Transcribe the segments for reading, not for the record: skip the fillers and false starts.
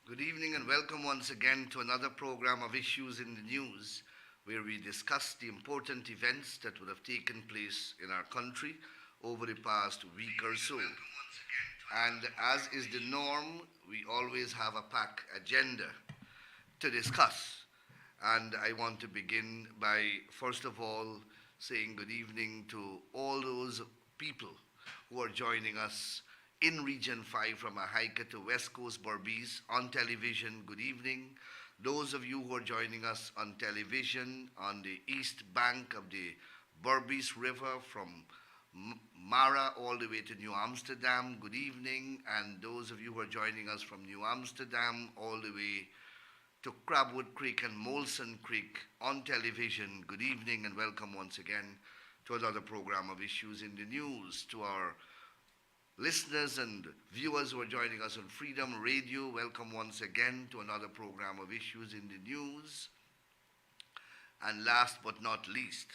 Good evening and welcome once again to another program of Issues in the News, where we discuss the important events that would have taken place in our country over the past week or so. And as is the norm, we always have a packed agenda to discuss. And I want to begin by, first of all, saying good evening to all those people who are joining us in Region 5 from Ahaika to West Coast Berbice on television. Good evening. Those of you who are joining us on television on the east bank of the Berbice River from Mara all the way to New Amsterdam, good evening. And those of you who are joining us from New Amsterdam all the way to Crabwood Creek and Molson Creek on television, good evening and welcome once again to another program of Issues in the News. To our listeners and viewers who are joining us on Freedom Radio, welcome once again to another program of Issues in the News. And last but not least,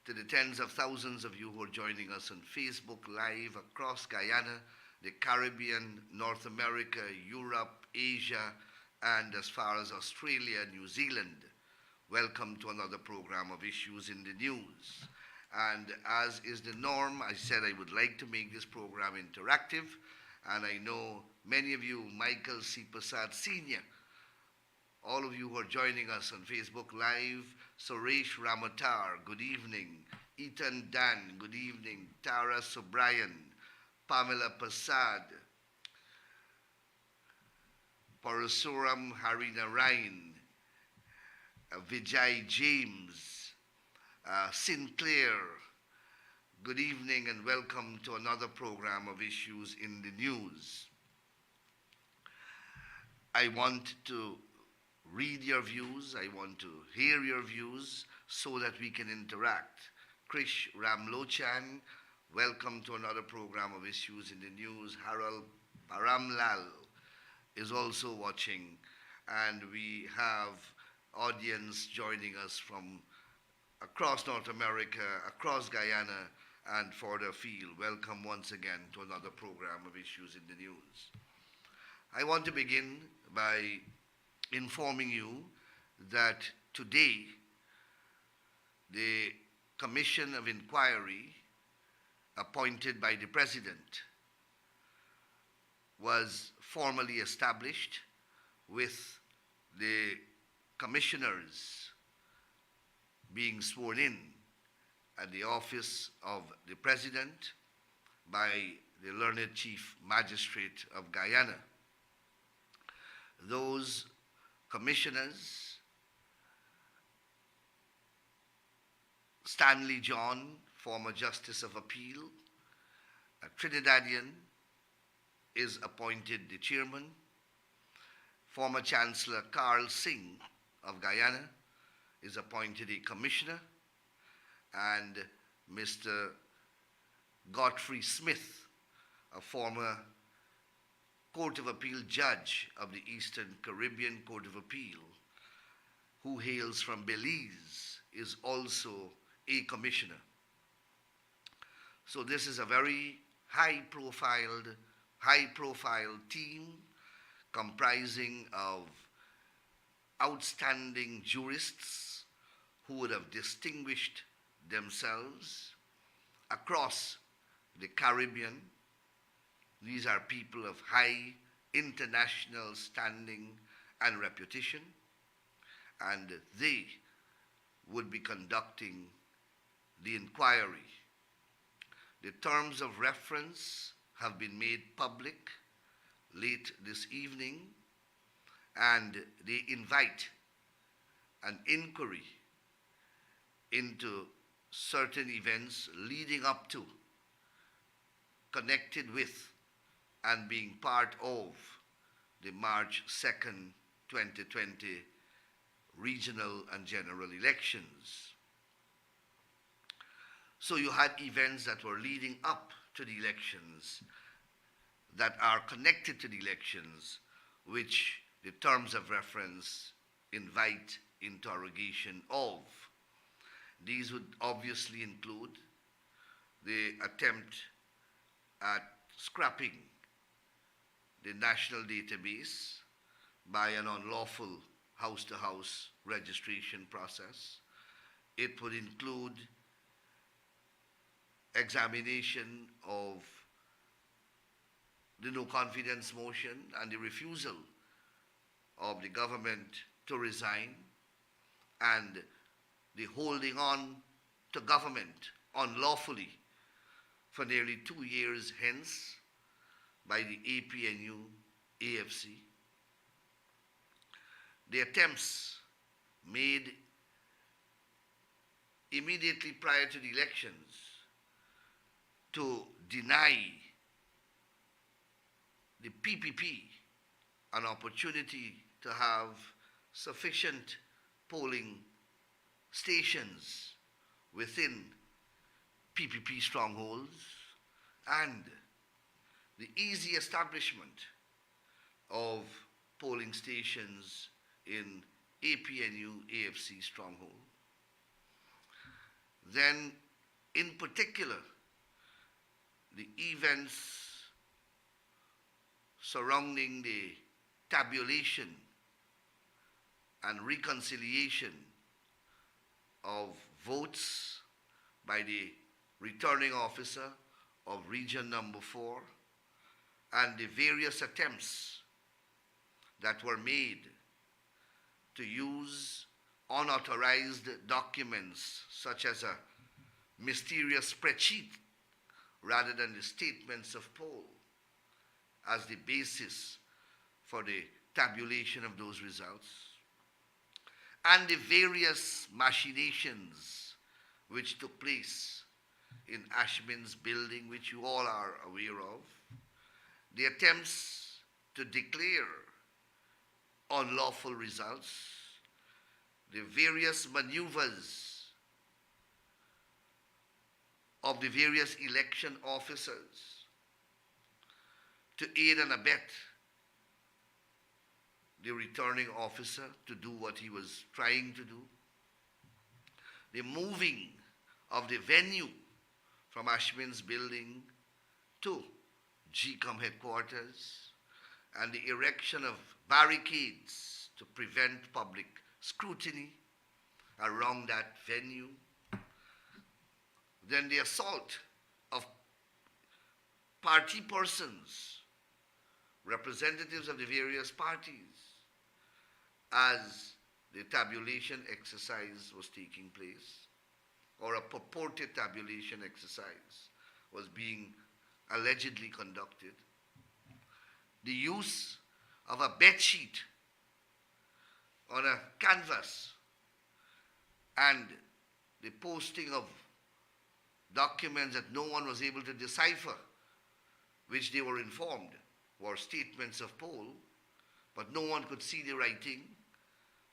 to the tens of thousands of you who are joining us on Facebook Live across Guyana, the Caribbean, North America, Europe, Asia, and as far as Australia, New Zealand, welcome to another program of Issues in the News. And as is the norm, I said I would like to make this program interactive. And I know many of you, Michael C. Prasad Sr., all of you who are joining us on Facebook Live, Suresh Ramatar, good evening. Ethan Dan, good evening. Tara Sobrian, Pamela Prasad, Parasuram Harinarayan, Vijay James, Sinclair, good evening and welcome to another program of Issues in the News. I want to read your views, I want to hear your views so that we can interact. Krish Ramlochan, welcome to another program of Issues in the News. Haral Paramlal is also watching, and we have audience joining us from across North America, across Guyana, and further afield. Welcome once again to another program of Issues in the News. I want to begin by informing you that today the Commission of Inquiry appointed by the President was formally established with the commissioners being sworn in at the office of the President by the learned Chief Magistrate of Guyana. Those commissioners, Stanley John, former Justice of Appeal, a Trinidadian, is appointed the chairman. Former Chancellor Carl Singh of Guyana is appointed a commissioner, and Mr. Godfrey Smith, a former Court of Appeal judge of the Eastern Caribbean Court of Appeal, who hails from Belize, is also a commissioner. So this is a very high-profile team comprising of outstanding jurists who would have distinguished themselves across the Caribbean. These are people of high international standing and reputation, and they would be conducting the inquiry. The terms of reference have been made public late this evening, and they invite an inquiry into certain events leading up to, connected with, and being part of the March 2nd, 2020 regional and general elections. So you had events that were leading up to the elections, that are connected to the elections, which the terms of reference invite interrogation of. These would obviously include the attempt at scrapping the national database, by an unlawful house-to-house registration process. It would include examination of the no confidence motion and the refusal of the government to resign and the holding on to government unlawfully for nearly 2 years hence by the APNU AFC. The attempts made immediately prior to the elections to deny the PPP an opportunity to have sufficient polling stations within PPP strongholds and the easy establishment of polling stations in APNU AFC stronghold. Then, in particular, the events surrounding the tabulation and reconciliation of votes by the returning officer of Region Number 4 and the various attempts that were made to use unauthorized documents such as a mysterious spreadsheet rather than the statements of poll as the basis for the tabulation of those results, and the various machinations which took place in Ashman's building, which you all are aware of, the attempts to declare unlawful results, the various maneuvers of the various election officers to aid and abet the returning officer to do what he was trying to do, the moving of the venue from Ashman's building to GCOM headquarters, and the erection of barricades to prevent public scrutiny around that venue. Then the assault of party persons, representatives of the various parties, as the tabulation exercise was taking place, or a purported tabulation exercise was being allegedly conducted. The use of a bed sheet on a canvas and the posting of documents that no one was able to decipher, which they were informed were statements of poll, but no one could see the writing,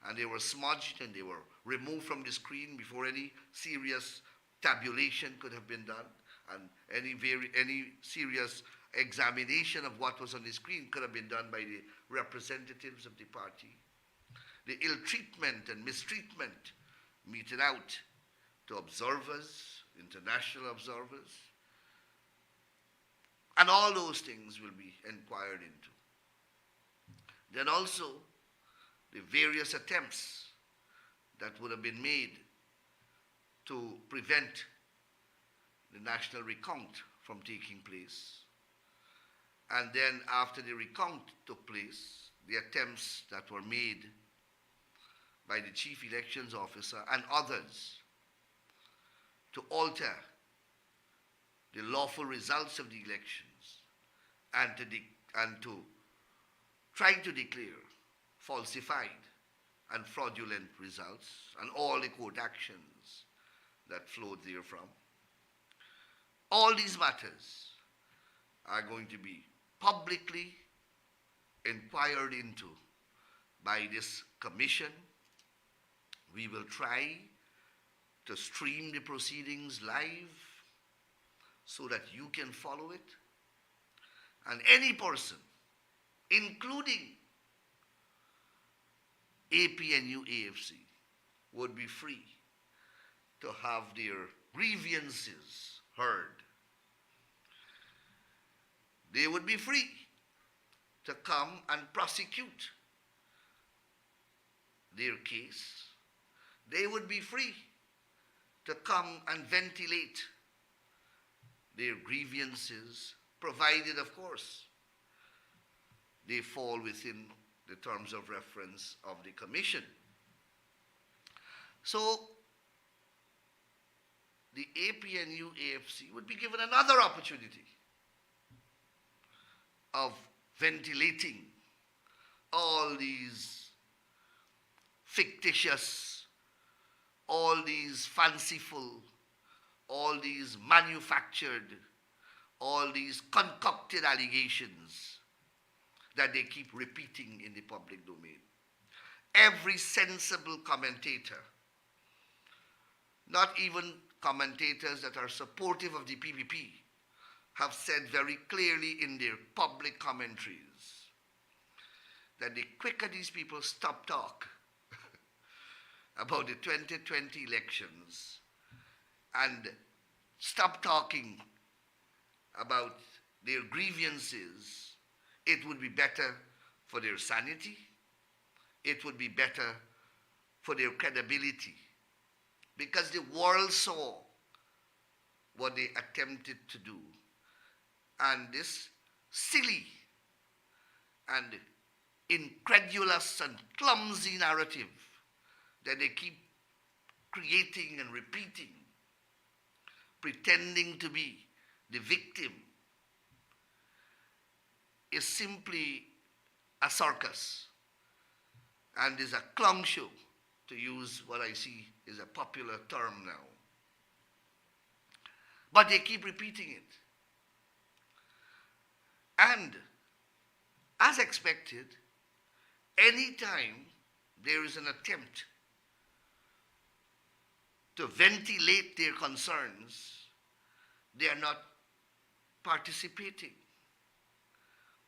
and they were smudged and they were removed from the screen before any serious tabulation could have been done, and any serious examination of what was on the screen could have been done by the representatives of the party. The ill treatment and mistreatment meted out to observers, international observers, and all those things will be inquired into. Then also the various attempts that would have been made to prevent the national recount from taking place. And then after the recount took place, the attempts that were made by the chief elections officer and others to alter the lawful results of the elections and to try to declare falsified and fraudulent results and all the court actions that flowed therefrom. All these matters are going to be publicly inquired into by this commission. We will try to stream the proceedings live so that you can follow it. And any person, including APNU AFC, would be free to have their grievances heard. They would be free to come and prosecute their case, they would be free to come and ventilate their grievances, provided, of course, they fall within the terms of reference of the Commission. So, the APNU AFC would be given another opportunity of ventilating all these fictitious, all these fanciful, all these manufactured, all these concocted allegations that they keep repeating in the public domain. Every sensible commentator, not even commentators that are supportive of the PPP, have said very clearly in their public commentaries that the quicker these people stop talk about the 2020 elections and stop talking about their grievances, it would be better for their sanity, it would be better for their credibility, because the world saw what they attempted to do. And this silly and incredulous and clumsy narrative that they keep creating and repeating, pretending to be the victim, is simply a circus and is a clown show, to use what I see is a popular term now. But they keep repeating it. And as expected, anytime there is an attempt to ventilate their concerns, they are not participating,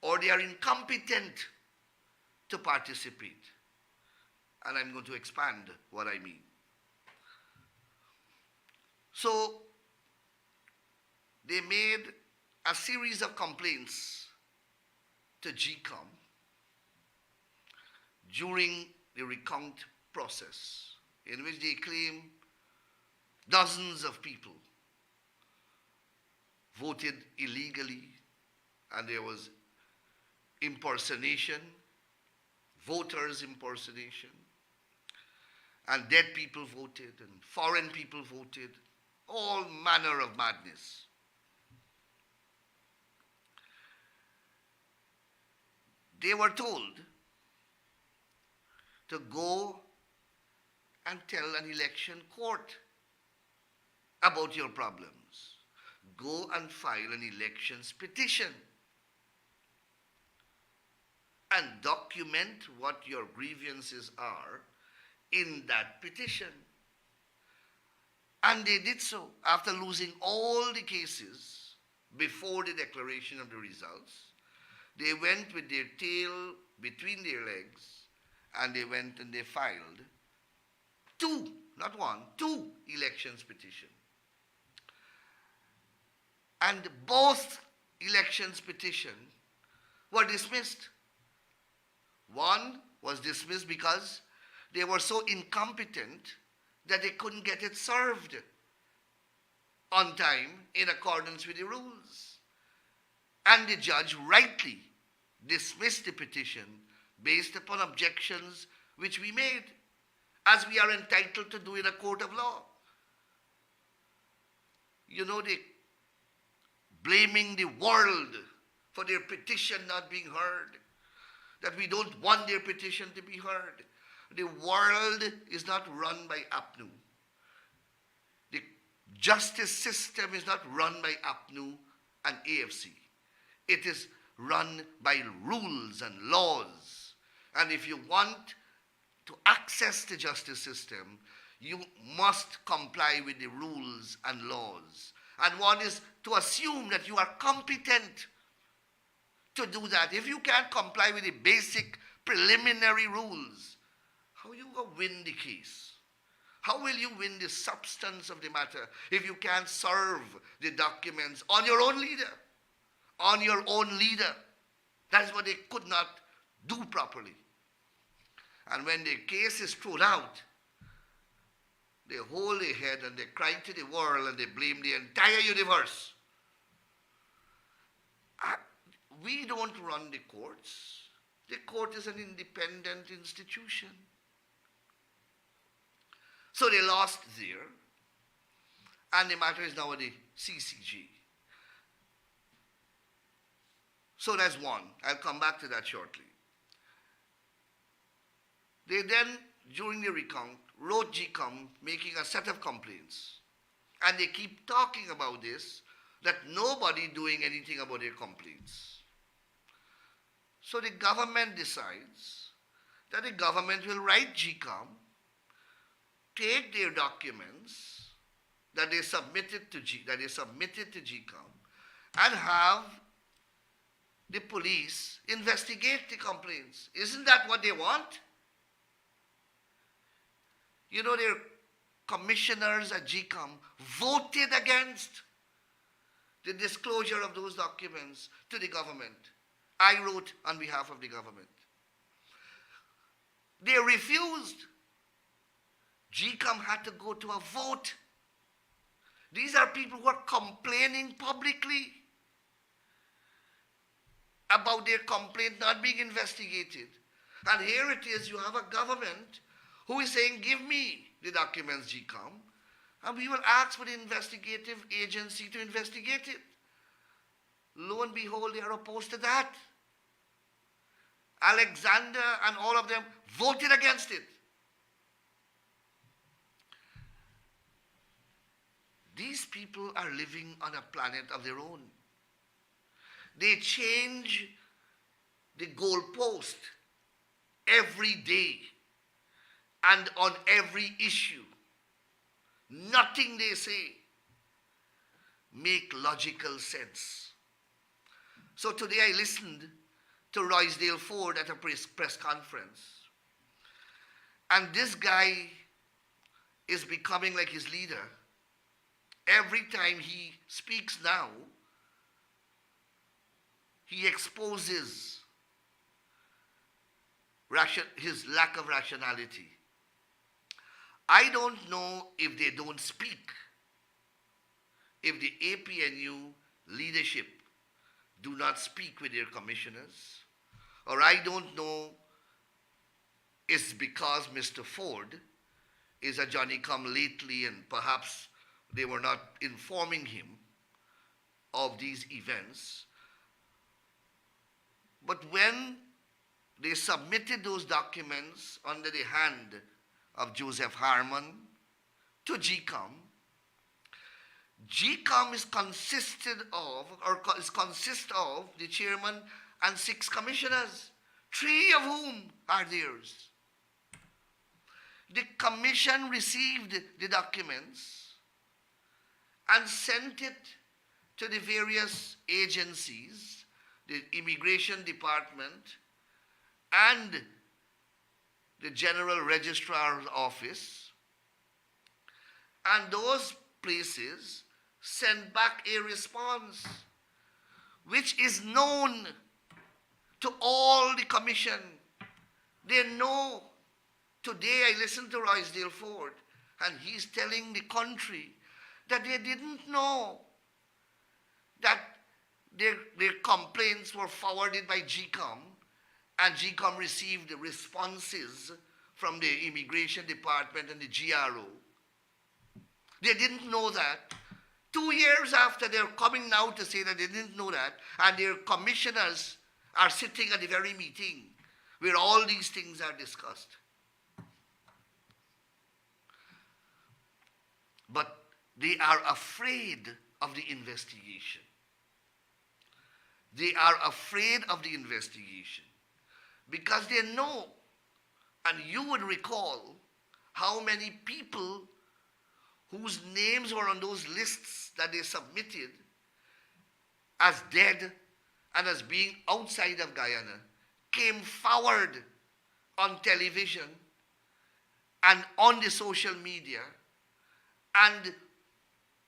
or they are incompetent to participate. And I'm going to expand what I mean. So, they made a series of complaints to GCOM during the recount process, in which they claim dozens of people voted illegally, and there was impersonation, voters impersonation, and dead people voted, and foreign people voted, all manner of madness. They were told to go and tell an election court about your problems. Go and file an elections petition and document what your grievances are in that petition. And they did so after losing all the cases before the declaration of the results. They went with their tail between their legs, and they went and they filed two, not one, two elections petition. And both elections petition were dismissed. One was dismissed because they were so incompetent that they couldn't get it served on time in accordance with the rules. And the judge rightly dismissed the petition based upon objections which we made, as we are entitled to do in a court of law. You know, they blaming the world for their petition not being heard, that we don't want their petition to be heard. The world is not run by APNU. The justice system is not run by APNU and AFC. It is run by rules and laws. And if you want to access the justice system, you must comply with the rules and laws. And one is to assume that you are competent to do that. If you can't comply with the basic preliminary rules, how you will win the case? How will you win the substance of the matter if you can't serve the documents on your own leader? On your own leader. That is what they could not do properly. And when the case is thrown out, they hold their head and they cry to the world and they blame the entire universe. We don't run the courts. The court is an independent institution. So they lost there. And the matter is now at the CCJ. So that's one. I'll come back to that shortly. They then, during the recount, wrote GCOM making a set of complaints. And they keep talking about this, that nobody doing anything about their complaints. So the government decides that the government will write GCOM, take their documents that they submitted to GCOM, and have the police investigate the complaints. Isn't that what they want? You know, their commissioners at GCOM voted against the disclosure of those documents to the government. I wrote on behalf of the government. They refused. GCOM had to go to a vote. These are people who are complaining publicly about their complaint not being investigated. And here it is, you have a government who is saying, give me the documents, GCOM, and we will ask for the investigative agency to investigate it. Lo and behold, they are opposed to that. Alexander and all of them voted against it. These people are living on a planet of their own. They change the goalpost every day and on every issue. Nothing they say make logical sense. So today I listened to Roysdale Ford at a press conference. And this guy is becoming like his leader. Every time he speaks now, he exposes his lack of rationality. I don't know if they don't speak, if the APNU leadership do not speak with their commissioners, or I don't know, it's because Mr. Ford is a Johnny-come-lately and perhaps they were not informing him of these events. But when they submitted those documents under the hand of Joseph Harman to GCOM, GCOM consists of the chairman and 6 commissioners, 3 of whom are theirs. The commission received the documents and sent it to the various agencies, the Immigration Department and the General Registrar's Office, and those places send back a response which is known to all the commission. They know. Today I listened to Roysdale Ford and he's telling the country that they didn't know that their complaints were forwarded by GCOM and GCOM received the responses from the Immigration Department and the GRO. They didn't know that. 2 years after, they're coming now to say that they didn't know that, and their commissioners are sitting at the very meeting where all these things are discussed. But they are afraid of the investigation. They are afraid of the investigation because they know, and you would recall how many people whose names were on those lists that they submitted as dead and as being outside of Guyana came forward on television and on the social media and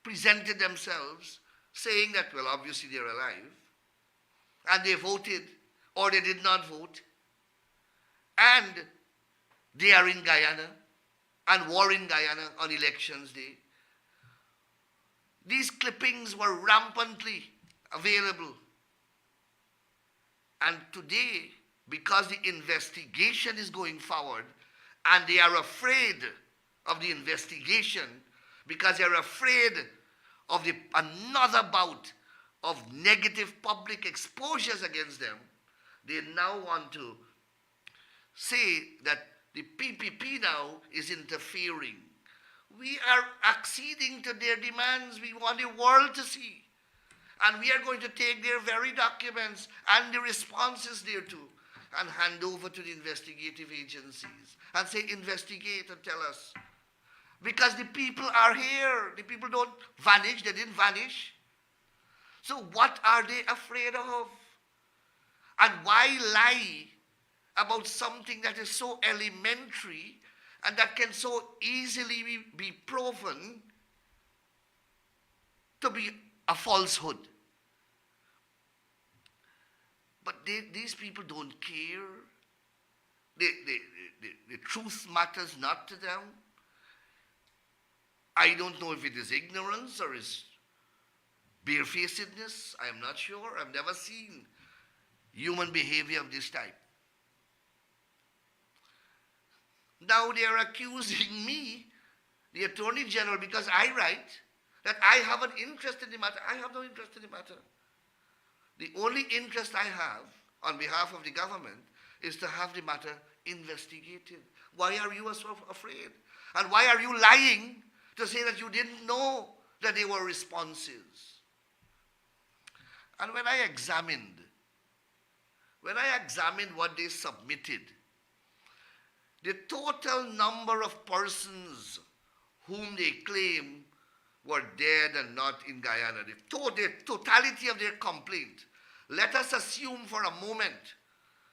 presented themselves saying that, well, obviously they're alive, and they voted or they did not vote. And They are in Guyana and were in Guyana on elections day. These clippings were rampantly available. And today, because the investigation is going forward and they are afraid of the investigation, because they are afraid of another bout of negative public exposures against them, they now want to say that the PPP now is interfering. We are acceding to their demands. We want the world to see. And we are going to take their very documents and the responses thereto and hand over to the investigative agencies and say, investigate and tell us. Because the people are here. The people don't vanish. They didn't vanish. So what are they afraid of? And why lie about something that is so elementary and that can so easily be proven to be a falsehood? But these people don't care. The truth matters not to them. I don't know if it is ignorance or is barefacedness. I am not sure. I've never seen human behavior of this type. Now they are accusing me, the Attorney General, because I write that I have an interest in the matter. I have no interest in the matter. The only interest I have on behalf of the government is to have the matter investigated. Why are you so afraid? And why are you lying to say that you didn't know that they were responses? And when I examined what they submitted, the total number of persons whom they claim were dead and not in Guyana, the totality of their complaint, let us assume for a moment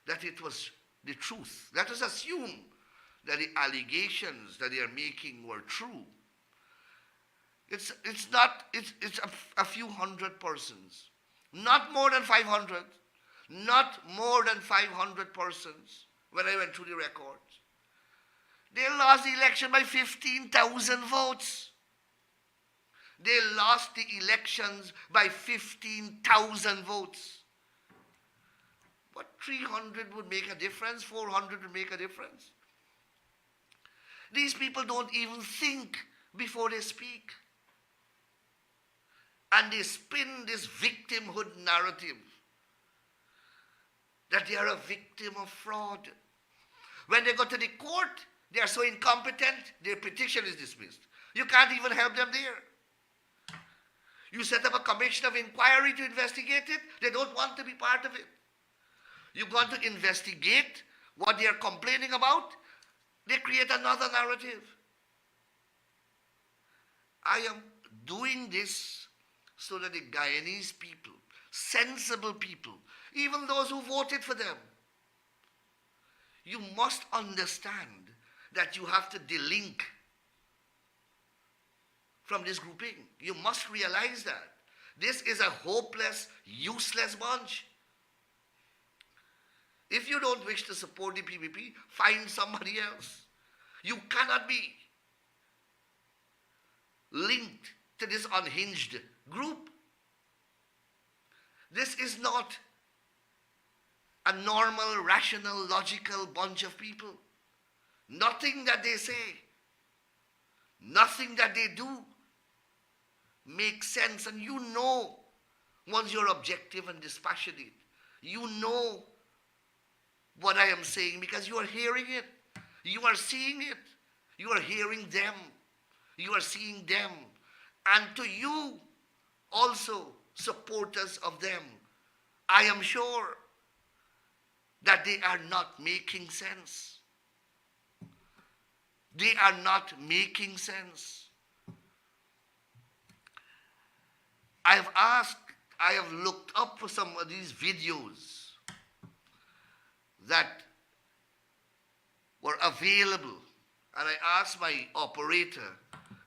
that it was the truth. Let us assume that the allegations that they are making were true. It's a few hundred persons, not more than 500, not more than 500 persons when I went through the records. They lost the election by 15,000 votes. They lost the elections by 15,000 votes. But 300 would make a difference, 400 would make a difference. These people don't even think before they speak. And they spin this victimhood narrative that they are a victim of fraud. When they go to the court, they are so incompetent, their petition is dismissed. You can't even help them there. You set up a commission of inquiry to investigate it, they don't want to be part of it. You want to investigate what they are complaining about, they create another narrative. I am doing this so that the Guyanese people, sensible people, even those who voted for them, you must understand that you have to delink from this grouping. You must realize that. This is a hopeless, useless bunch. If you don't wish to support the PPP, find somebody else. You cannot be linked to this unhinged group. This is not a normal, rational, logical bunch of people. Nothing that they say, nothing that they do makes sense. And you know, once you're objective and dispassionate, you know what I am saying because you are hearing it. You are seeing it. You are hearing them. You are seeing them. And to you, also supporters of them, I am sure that they are not making sense. They are not making sense. I have looked up for some of these videos that were available, and I asked my operator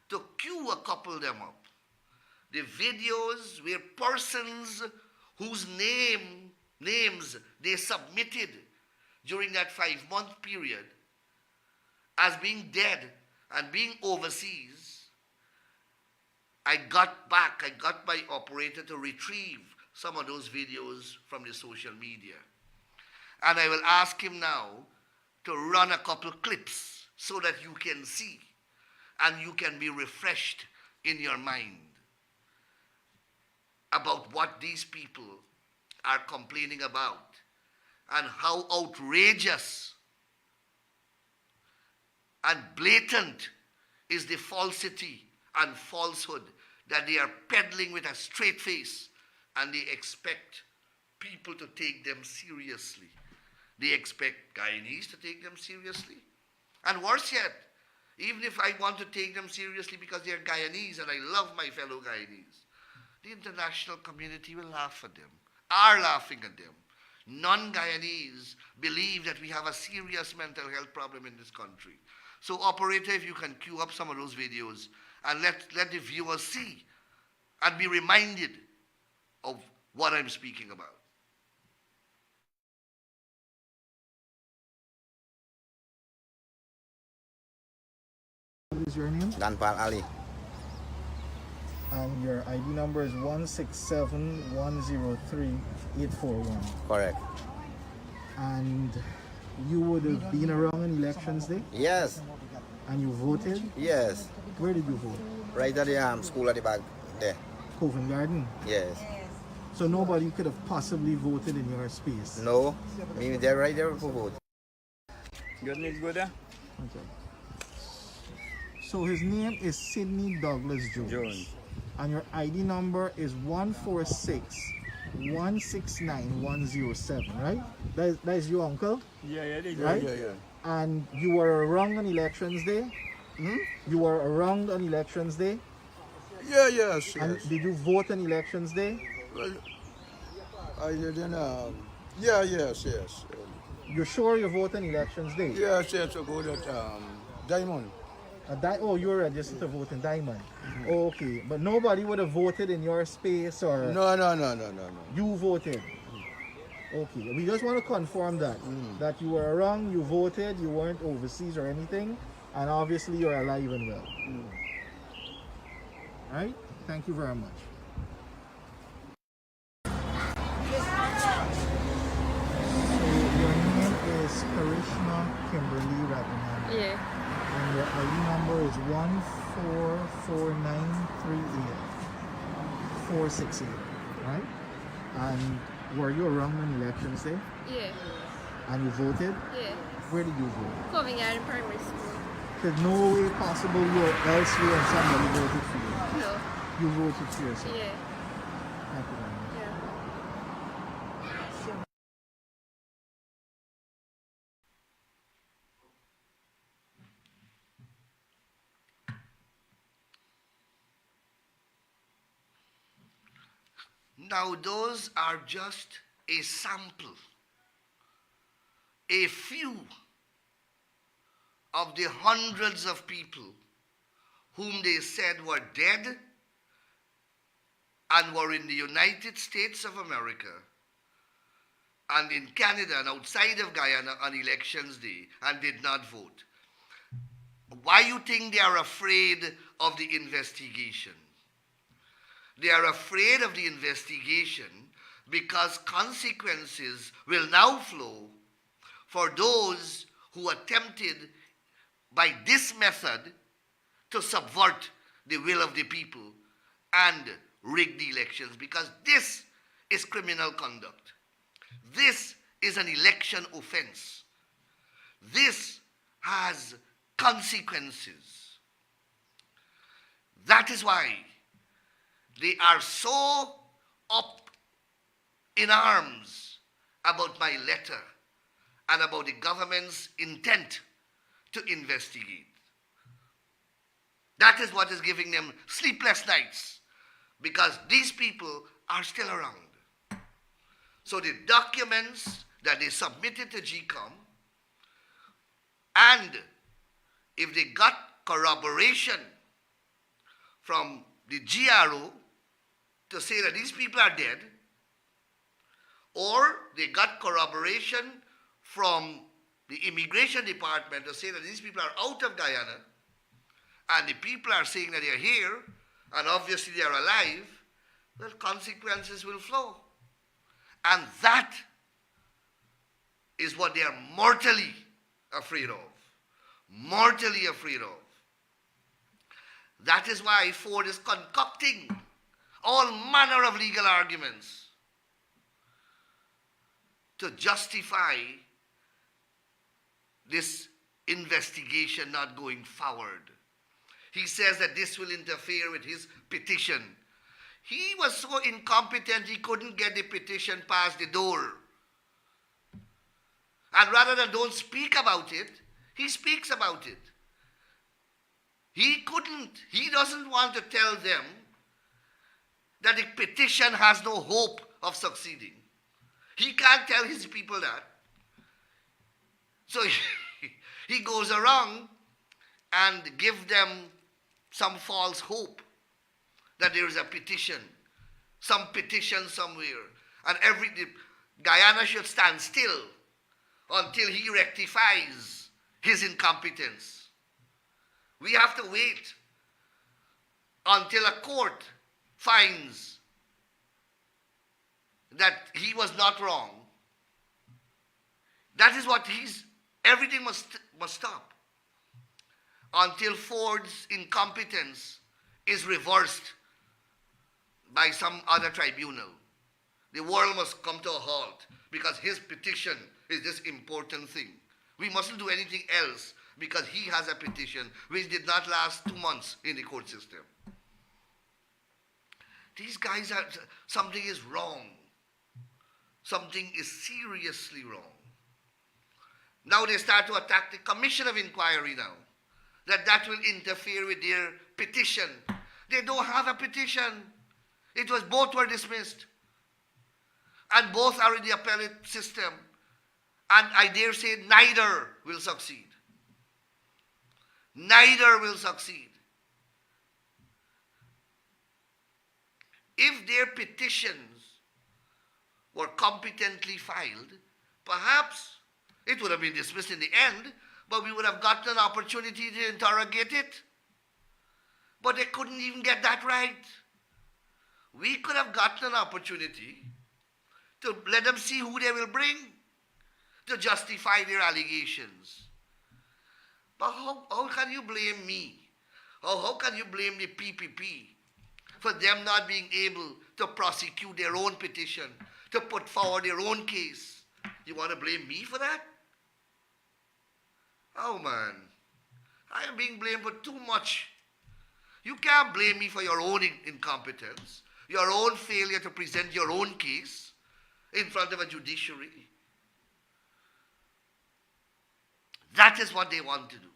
to queue a couple of them up. The videos where persons whose names they submitted during that 5-month period as being dead and being overseas, I got my operator to retrieve some of those videos from the social media. And I will ask him now to run a couple clips so that you can see and you can be refreshed in your mind about what these people are complaining about and how outrageous and blatant is the falsity and falsehood that they are peddling with a straight face, and they expect people to take them seriously. They expect Guyanese to take them seriously. And worse yet, even if I want to take them seriously because they are Guyanese and I love my fellow Guyanese, the international community will laugh at them, are laughing at them. Non-Guyanese believe that we have a serious mental health problem in this country. So operator, if you can cue up some of those videos and let the viewers see and be reminded of what I'm speaking about. What is your name? Nandlall Ali. And your ID number is 167103841. Correct. And you would have been around on elections day? Yes. And you voted? Yes. Where did you vote? Right at the school at the back there. Covent Garden? Yes. So nobody could have possibly voted in your space? No. Me there right there for vote. Good news, good there? Okay. So his name is Sidney Douglas Jones. And your ID number is 146169107, right? That is your uncle? Yeah, right? Yeah. And you were around on elections day? You were around on elections day? Yes. And did you vote on elections day? Well, I didn't, yes. You're sure you vote on elections day? Yes, I go to Diamond. Oh, you're registered to vote in Diamond. Okay, but nobody would have voted in your space or... No. You voted? Okay, we just want to confirm that. That you were around, you voted, you weren't overseas or anything, and obviously you're alive and well. Alright, thank you very much. So your name is Karishma Kimberly Ratnam. Yeah. And your ID number is 144938468, right? And were you around on elections day? Yeah. And you voted? Yeah. Where did you vote? Covent Garden Primary School. There's no way possible you were elsewhere and somebody voted for you. No. You voted for yourself. Yeah. Thank you very much. Yeah. Now those are just a sample, a few of the hundreds of people whom they said were dead and were in the United States of America and in Canada and outside of Guyana on elections day and did not vote. Why you think they are afraid of the investigation? They are afraid of the investigation because consequences will now flow for those who attempted by this method to subvert the will of the people and rig the elections, because this is criminal conduct. This is an election offense. This has consequences. That is why they are so up in arms about my letter and about the government's intent to investigate. That is what is giving them sleepless nights, because these people are still around. So the documents that they submitted to GCOM, and if they got corroboration from the GRO to say that these people are dead, or they got corroboration from the immigration department to say that these people are out of Guyana, and the people are saying that they are here, and obviously they are alive, well, consequences will flow. And that is what they are mortally afraid of. Mortally afraid of. That is why Ford is concocting all manner of legal arguments to justify this investigation not going forward. He says that this will interfere with his petition. He was so incompetent he couldn't get the petition past the door. And rather than don't speak about it, he speaks about it. He doesn't want to tell them that the petition has no hope of succeeding. He can't tell his people that. So he goes around and gives them some false hope that there is a petition, some petition somewhere, and Guyana should stand still until he rectifies his incompetence. We have to wait until a court finds that he was not wrong. That is what everything must stop until Ford's incompetence is reversed by some other tribunal. The world must come to a halt because his petition is this important thing. We mustn't do anything else because he has a petition which did not last 2 months in the court system. These guys something is wrong. Something is seriously wrong. Now they start to attack the Commission of Inquiry now. That will interfere with their petition. They don't have a petition. Both were dismissed. And both are in the appellate system. And I dare say neither will succeed. Neither will succeed. If their petitions were competently filed, perhaps it would have been dismissed in the end, but we would have gotten an opportunity to interrogate it. But they couldn't even get that right. We could have gotten an opportunity to let them see who they will bring to justify their allegations. But how can you blame me? How can you blame the PPP for them not being able to prosecute their own petition, to put forward their own case? You want to blame me for that? Oh man, I am being blamed for too much. You can't blame me for your own incompetence, your own failure to present your own case in front of a judiciary. That is what they want to do.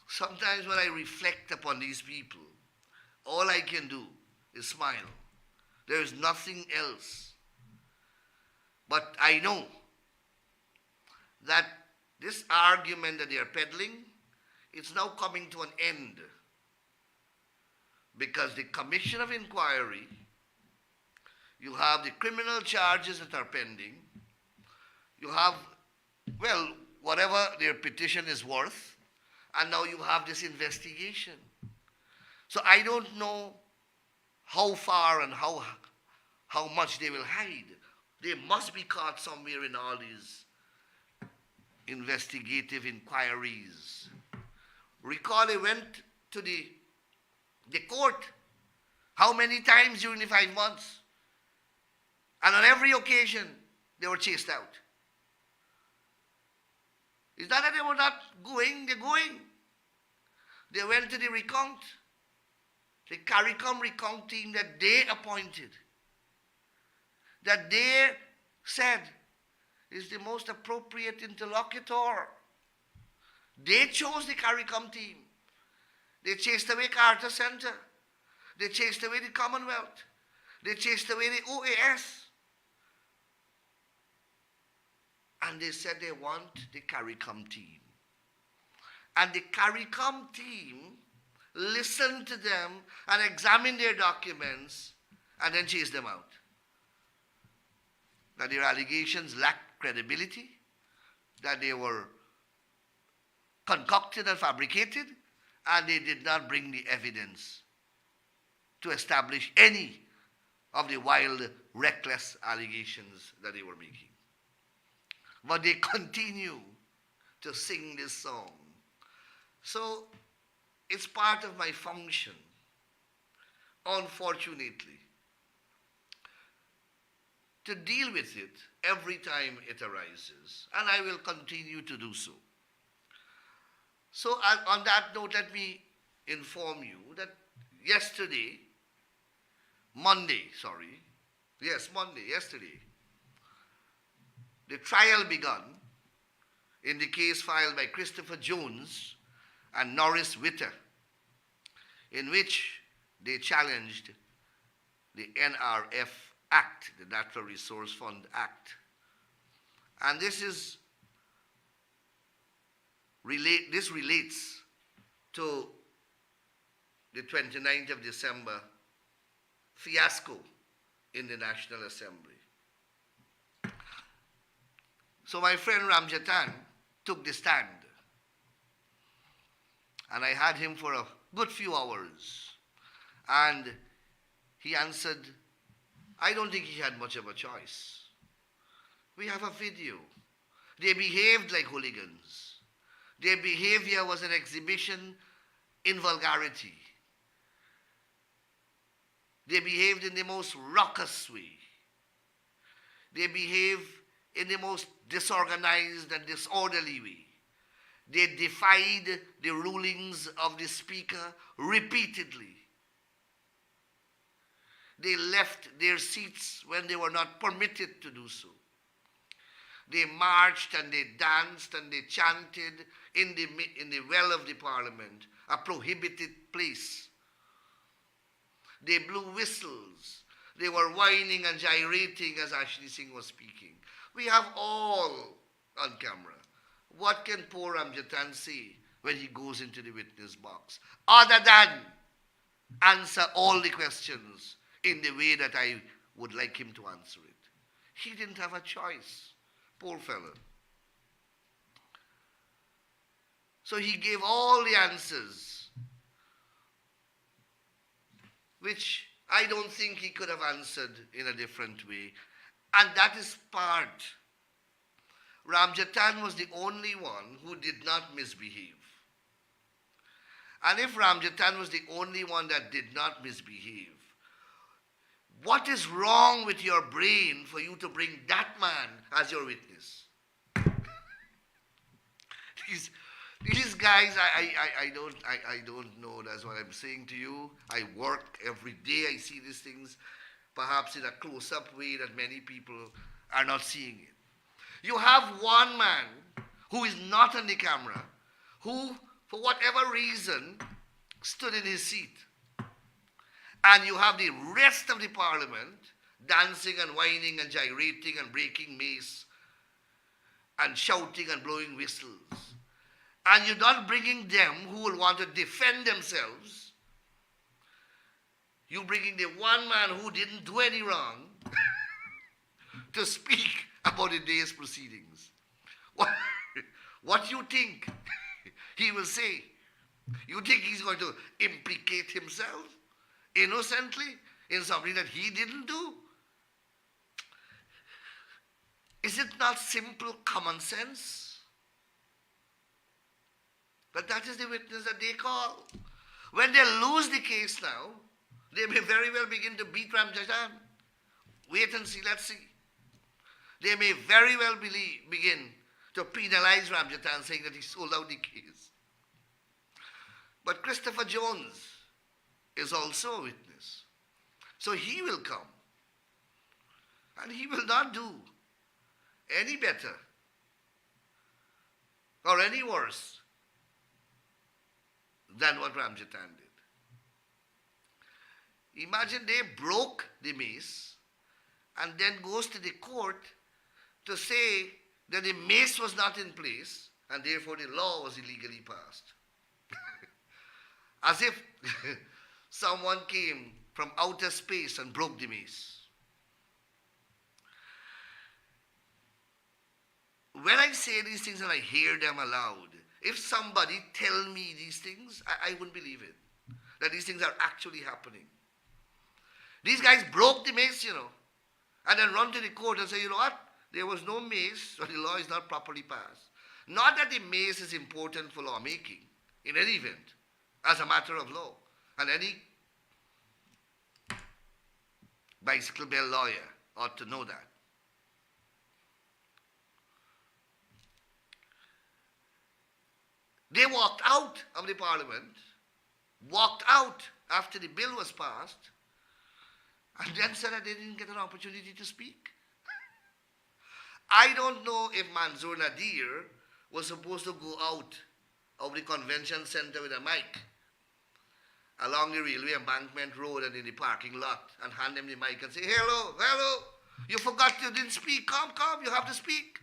Sometimes when I reflect upon these people, all I can do is smile. There is nothing else. But I know that this argument that they are peddling, it's now coming to an end. Because the Commission of Inquiry, you have the criminal charges that are pending, you have, well, whatever their petition is worth, and now you have this investigation. So I don't know how far and how much they will hide. They must be caught somewhere in all these investigative inquiries. Recall they went to the court how many times during the 5 months? And on every occasion, they were chased out. It's not that they were not going, they're going. They went to the recount, the CARICOM recount team that they appointed, that they said is the most appropriate interlocutor. They chose the CARICOM team. They chased away Carter Center. They chased away the Commonwealth. They chased away the OAS. And they said they want the CARICOM team. And the CARICOM team listened to them and examined their documents and then chased them out. that their allegations lacked credibility, that they were concocted and fabricated, and they did not bring the evidence to establish any of the wild, reckless allegations that they were making. But they continue to sing this song. So it's part of my function, unfortunately, to deal with it every time it arises, and I will continue to do so. So on that note, let me inform you that yesterday, Monday, the trial begun in the case filed by Christopher Jones and Norris Witter, in which they challenged the NRF Act, the Natural Resource Fund Act. And this relates to the 29th of December fiasco in the National Assembly. So my friend Ramjatan took the stand, and I had him for a good few hours, and he answered, I don't think he had much of a choice. We have a video. They behaved like hooligans. Their behavior was an exhibition in vulgarity. They behaved in the most raucous way. They behaved in the most disorganized and disorderly way. They defied the rulings of the speaker repeatedly. They left their seats when they were not permitted to do so. They marched and they danced and they chanted in the well of the parliament, a prohibited place. They blew whistles. They were whining and gyrating as Ashley Singh was speaking. We have all on camera. What can poor Ramjatan say when he goes into the witness box, other than answer all the questions in the way that I would like him to answer it? He didn't have a choice, poor fellow. So he gave all the answers, which I don't think he could have answered in a different way. And that is part. Ramjatan was the only one who did not misbehave. And if Ramjatan was the only one that did not misbehave, what is wrong with your brain for you to bring that man as your witness? These guys, I don't know. That's what I'm saying to you. I work every day. I see these things, perhaps in a close-up way that many people are not seeing it. You have one man who is not on the camera, who, for whatever reason, stood in his seat. And you have the rest of the parliament dancing and whining and gyrating and breaking mace and shouting and blowing whistles. And you're not bringing them who will want to defend themselves. You're bringing the one man who didn't do any wrong to speak about the day's proceedings. What you think he will say? You think he's going to implicate himself innocently in something that he didn't do? Is it not simple common sense? But that is the witness that they call. When they lose the case now, they may very well begin to beat Ramjatan. Wait and see, let's see. They may very well begin to penalize Ramjatan, saying that he sold out the case. But Christopher Jones is also a witness. So he will come. And he will not do any better or any worse than what Ramjatan did. Imagine they broke the mace and then goes to the court to say that the mace was not in place and therefore the law was illegally passed. As if someone came from outer space and broke the mace. when I say these things and I hear them aloud, if somebody tell me these things, I wouldn't believe it. That these things are actually happening. These guys broke the mace, and then run to the court and say, you know what? There was no mace, so the law is not properly passed. Not that the mace is important for lawmaking, in any event, as a matter of law. And any bicycle bell lawyer ought to know that. They walked out of the parliament, walked out after the bill was passed, and then said that they didn't get an opportunity to speak. I don't know if Manzoor Nadir was supposed to go out of the convention center with a mic along the railway embankment road and in the parking lot and hand them the mic and say, hello, hello, you forgot you didn't speak, come, you have to speak.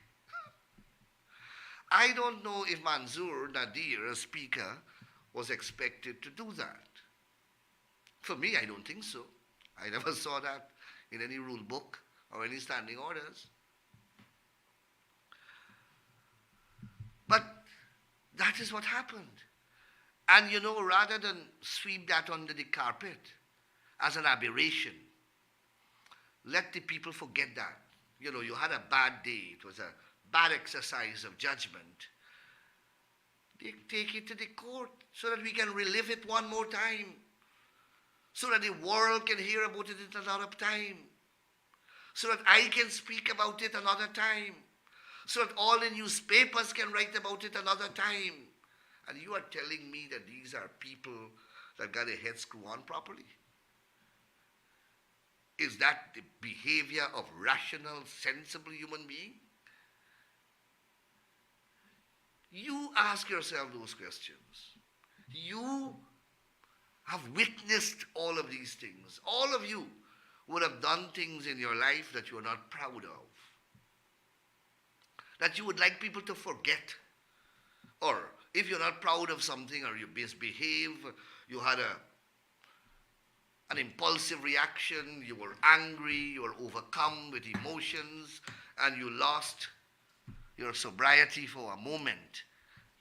I don't know if Manzoor Nadir, a speaker, was expected to do that. For me, I don't think so. I never saw that in any rule book or any standing orders. But that is what happened. And rather than sweep that under the carpet as an aberration, let the people forget that. You had a bad day. It was a bad exercise of judgment. They take it to the court so that we can relive it one more time. So that the world can hear about it at another time. So that I can speak about it another time. So that all the newspapers can write about it another time. And you are telling me that these are people that got their head screwed on properly? Is that the behavior of rational, sensible human being? You ask yourself those questions. You have witnessed all of these things. All of you would have done things in your life that you are not proud of, that you would like people to forget. Or if you're not proud of something or you misbehave, you had an impulsive reaction, you were angry, you were overcome with emotions, and you lost your sobriety for a moment,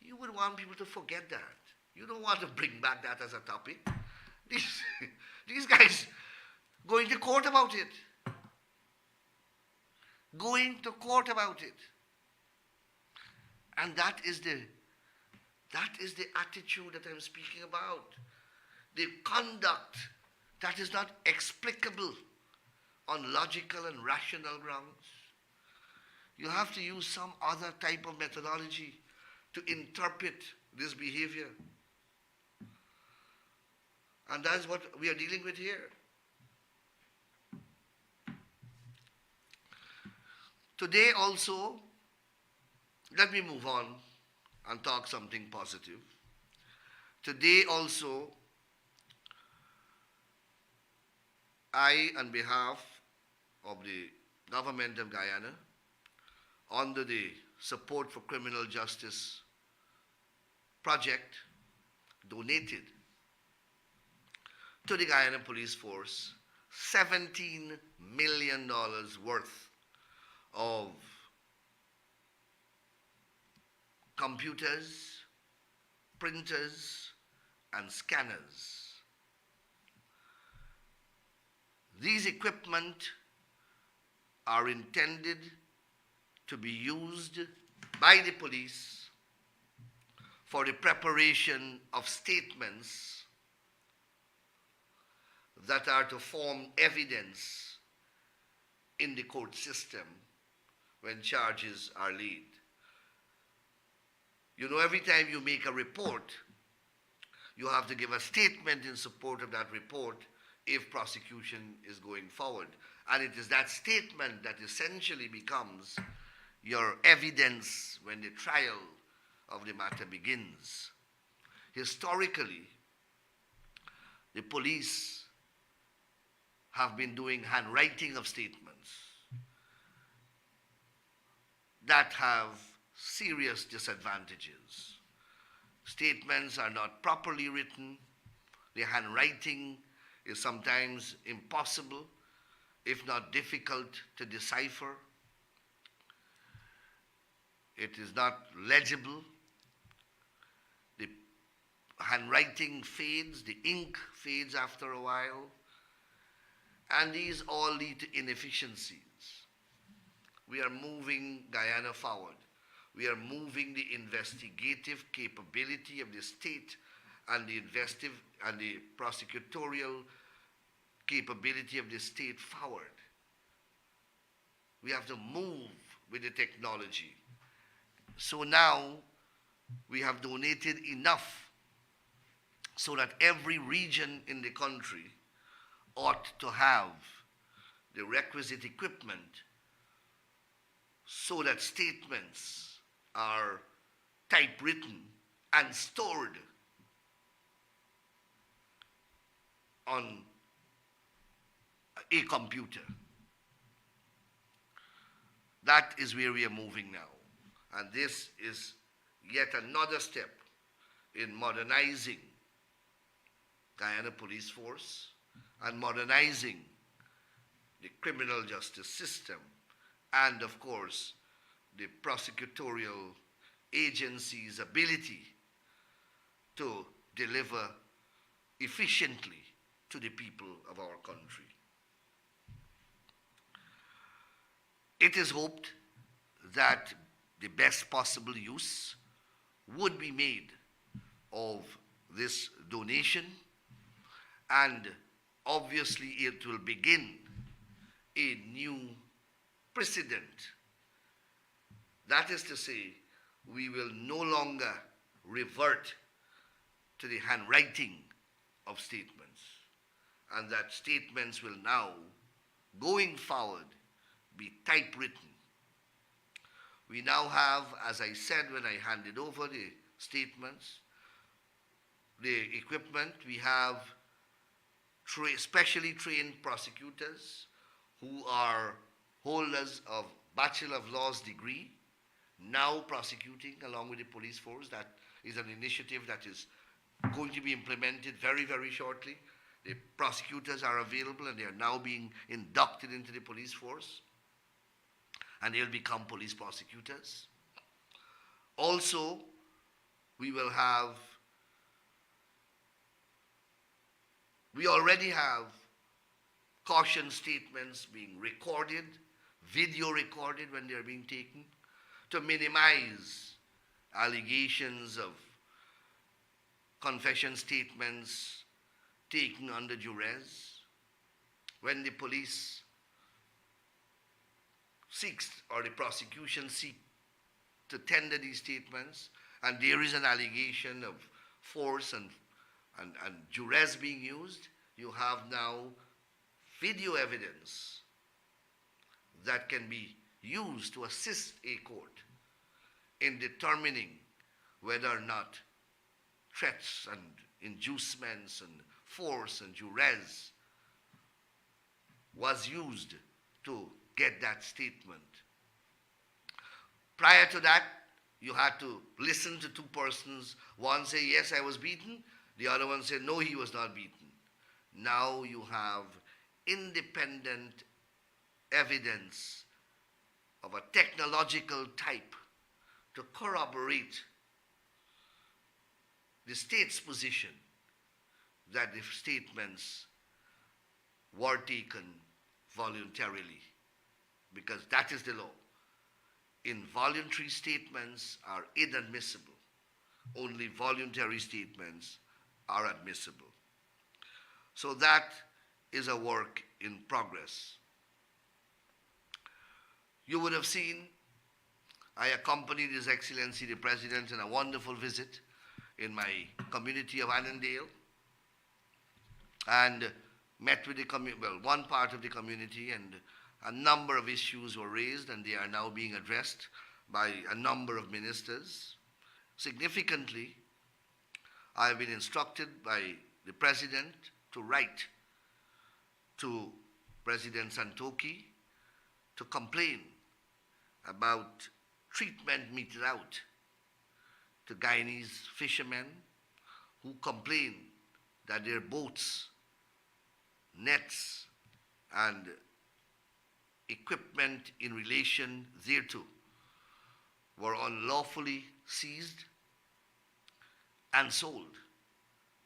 you would want people to forget that. You don't want to bring back that as a topic. These guys going to court about it. Going to court about it. And that is the attitude that I'm speaking about. The conduct that is not explicable on logical and rational grounds. You have to use some other type of methodology to interpret this behavior. And that's what we are dealing with here. Today also, let me move on and talk something positive. Today also, I, on behalf of the government of Guyana, under the Support for Criminal Justice project, donated to the Guyana Police Force $17 million worth of computers, printers, and scanners. These equipment are intended to be used by the police for the preparation of statements that are to form evidence in the court system when charges are laid. Every time you make a report, you have to give a statement in support of that report if prosecution is going forward. And it is that statement that essentially becomes your evidence when the trial of the matter begins. Historically, the police have been doing handwriting of statements that have serious disadvantages. Statements are not properly written. The handwriting is sometimes impossible, if not difficult to decipher. it is not legible, the handwriting fades, the ink fades after a while, and these all lead to inefficiencies. We are moving Guyana forward. We are moving the investigative capability of the state and the prosecutorial capability of the state forward. We have to move with the technology. So now we have donated enough so that every region in the country ought to have the requisite equipment so that statements are typewritten and stored on a computer. That is where we are moving now. And this is yet another step in modernizing Guyana police force and modernizing the criminal justice system and, of course, the prosecutorial agency's ability to deliver efficiently to the people of our country. It is hoped that the best possible use would be made of this donation, and obviously it will begin a new precedent. That is to say, we will no longer revert to the handwriting of statements, and that statements will now, going forward, be typewritten. We now have, as I said when I handed over the statements, the equipment. We have specially trained prosecutors who are holders of Bachelor of Laws degree, now prosecuting along with the police force. That is an initiative that is going to be implemented very, very shortly. The prosecutors are available and they are now being inducted into the police force, and they'll become police prosecutors. Also, we already have caution statements being recorded, video recorded when they're being taken, to minimize allegations of confession statements taken under duress. When the police seeks, or the prosecution seeks to tender these statements, and there is an allegation of force and duress being used, you have now video evidence that can be used to assist a court in determining whether or not threats and inducements and force and duress was used to get that statement. Prior to that, you had to listen to two persons. One say, yes, I was beaten. The other one said, no, he was not beaten. Now you have independent evidence of a technological type to corroborate the state's position that the statements were taken voluntarily, because that is the law. Involuntary statements are inadmissible. Only voluntary statements are admissible. So that is a work in progress. You would have seen I accompanied His Excellency the President in a wonderful visit in my community of Annandale, and met with one part of the community, and a number of issues were raised, and they are now being addressed by a number of ministers. Significantly, I have been instructed by the President to write to President Santoki to complain about treatment meted out to Guyanese fishermen who complain that their boats, nets, and equipment in relation thereto were unlawfully seized and sold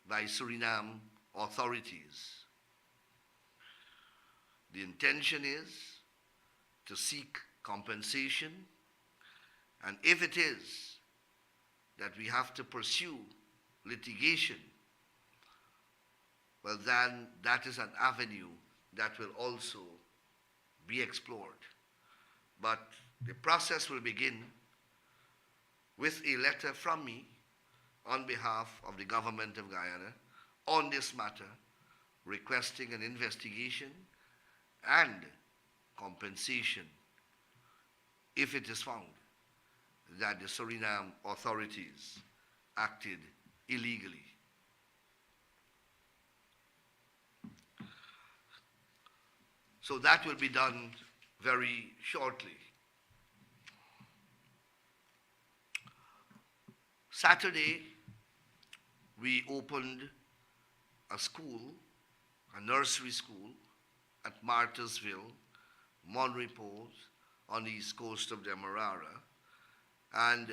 by Suriname authorities. The intention is to seek compensation, and if it is that we have to pursue litigation, well then that is an avenue that will also be explored. But the process will begin with a letter from me on behalf of the government of Guyana on this matter, requesting an investigation and compensation if it is found that the Suriname authorities acted illegally. So that will be done very shortly. Saturday, we opened a school, a nursery school at Martyrsville, Monrepos, on the east coast of Demerara. And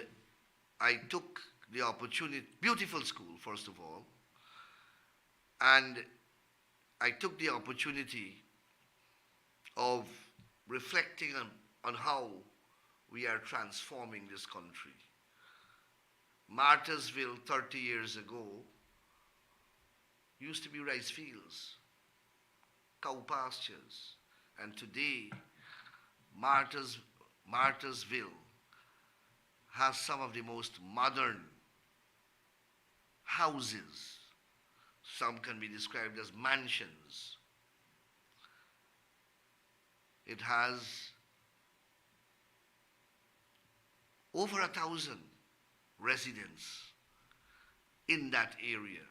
I took the opportunity, beautiful school, first of all, and I took the opportunity of reflecting on how we are transforming this country. Martyrsville 30 years ago used to be rice fields, cow pastures, and today Martyrsville has some of the most modern houses. Some can be described as mansions. It has over 1,000 residents in that area,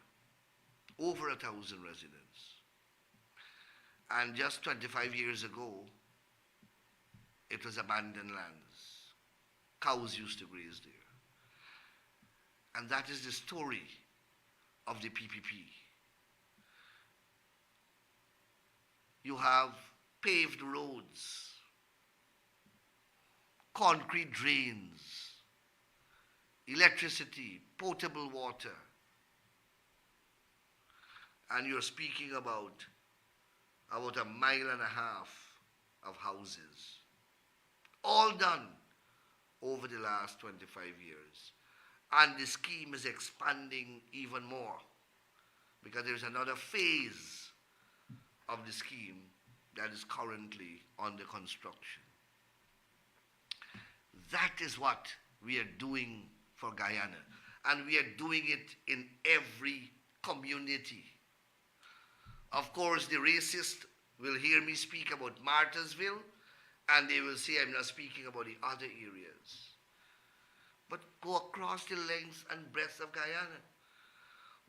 over 1,000 residents. And just 25 years ago, it was abandoned lands. Cows used to graze there. And that is the story of the PPP. You have paved roads, concrete drains, electricity, potable water, and you're speaking about 1.5 miles of houses, all done over the last 25 years. And the scheme is expanding even more because there's another phase of the scheme that is currently under construction. That is what we are doing for Guyana, and we are doing it in every community. Of course, the racist will hear me speak about Martyrsville, and they will say I'm not speaking about the other areas. But go across the length and breadth of Guyana.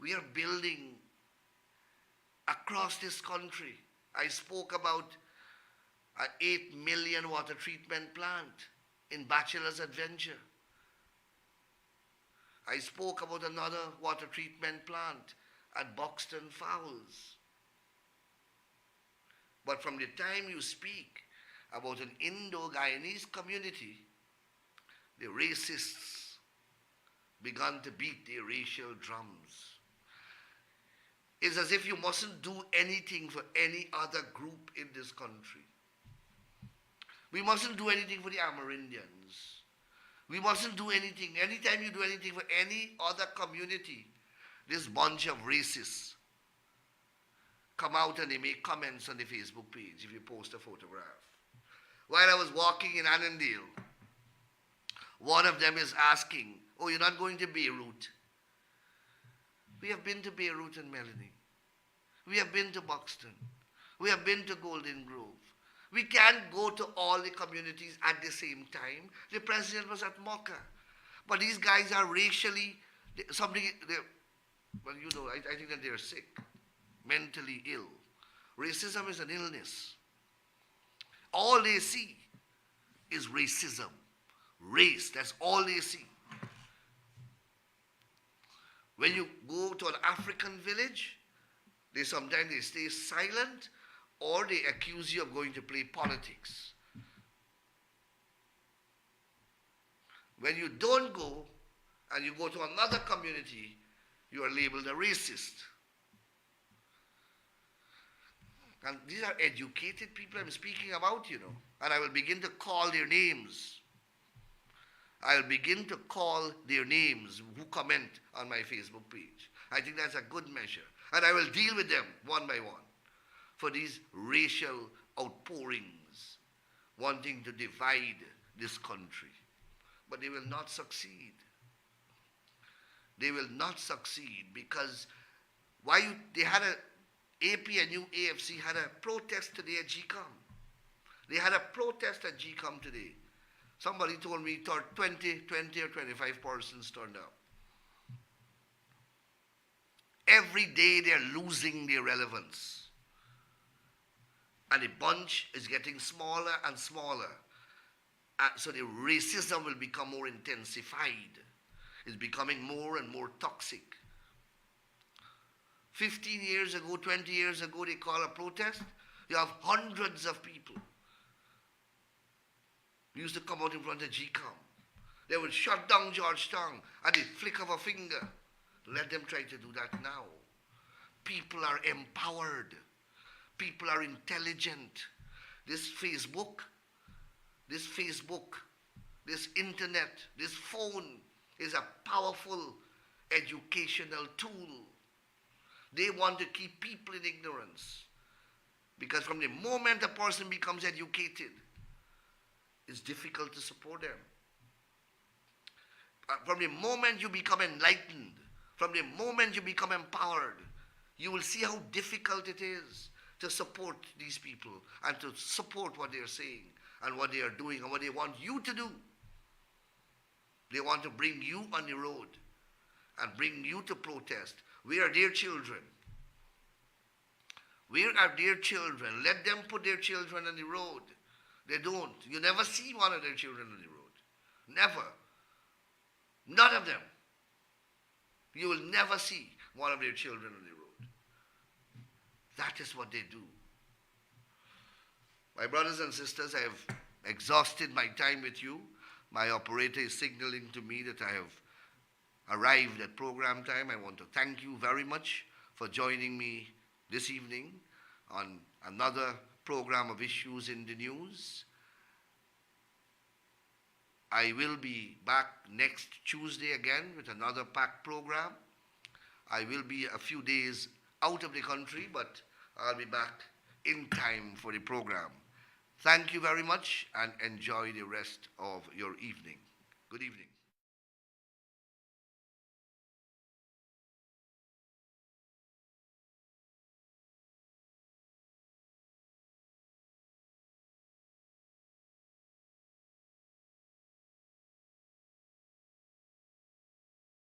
We are building across this country. I spoke about an 8 million water treatment plant in Bachelor's Adventure. I spoke about another water treatment plant at Buxton Falls. But from the time you speak about an Indo-Guyanese community, the racists began to beat their racial drums. It's as if you mustn't do anything for any other group in this country. We mustn't do anything for the Amerindians. We mustn't do anything. Anytime you do anything for any other community, this bunch of racists come out and they make comments on the Facebook page if you post a photograph. While I was walking in Annandale, one of them is asking, oh, you're not going to Beirut? We have been to Beirut and Melanie. We have been to Buxton. We have been to Golden Grove. We can't go to all the communities at the same time. The president was at Mocha. But these guys are racially, well, you know, I think that they're sick, mentally ill. Racism is an illness. All they see is racism. Race, that's all they see. When you go to an African village, sometimes they stay silent or they accuse you of going to play politics. When you don't go and you go to another community, you are labeled a racist. And these are educated people I'm speaking about, you know. And I will begin to call their names. I'll begin to call their names who comment on my Facebook page. I think that's a good measure. And I will deal with them one by one for these racial outpourings, wanting to divide this country. But they will not succeed. They will not succeed because they had APNU AFC had a protest today at GCOM. They had a protest at GCOM today. Somebody told me 20 or 25 persons turned up. Every day they're losing their relevance. And the bunch is getting smaller and smaller. So the racism will become more intensified. It's becoming more and more toxic. 15 years ago, 20 years ago, they call a protest. You have hundreds of people. We used to come out in front of GCOM. They would shut down Georgetown at the flick of a finger. Let them try to do that now. People are empowered. People are intelligent. This Facebook, this internet, this phone is a powerful educational tool. They want to keep people in ignorance. Because from the moment a person becomes educated, it's difficult to support them. From the moment you become enlightened, from the moment you become empowered, you will see how difficult it is to support these people and to support what they are saying and what they are doing and what they want you to do. They want to bring you on the road and bring you to protest. Where are their children? Where are their children? Let them put their children on the road. They don't. You never see one of their children on the road. Never. None of them. You will never see one of their children on the road. That is what they do. My brothers and sisters, I have exhausted my time with you. My operator is signaling to me that I have arrived at program time. I want to thank you very much for joining me this evening on another program of Issues in the News. I will be back next Tuesday again with another packed program. I will be a few days out of the country, but I'll be back in time for the program. Thank you very much and enjoy the rest of your evening. Good evening.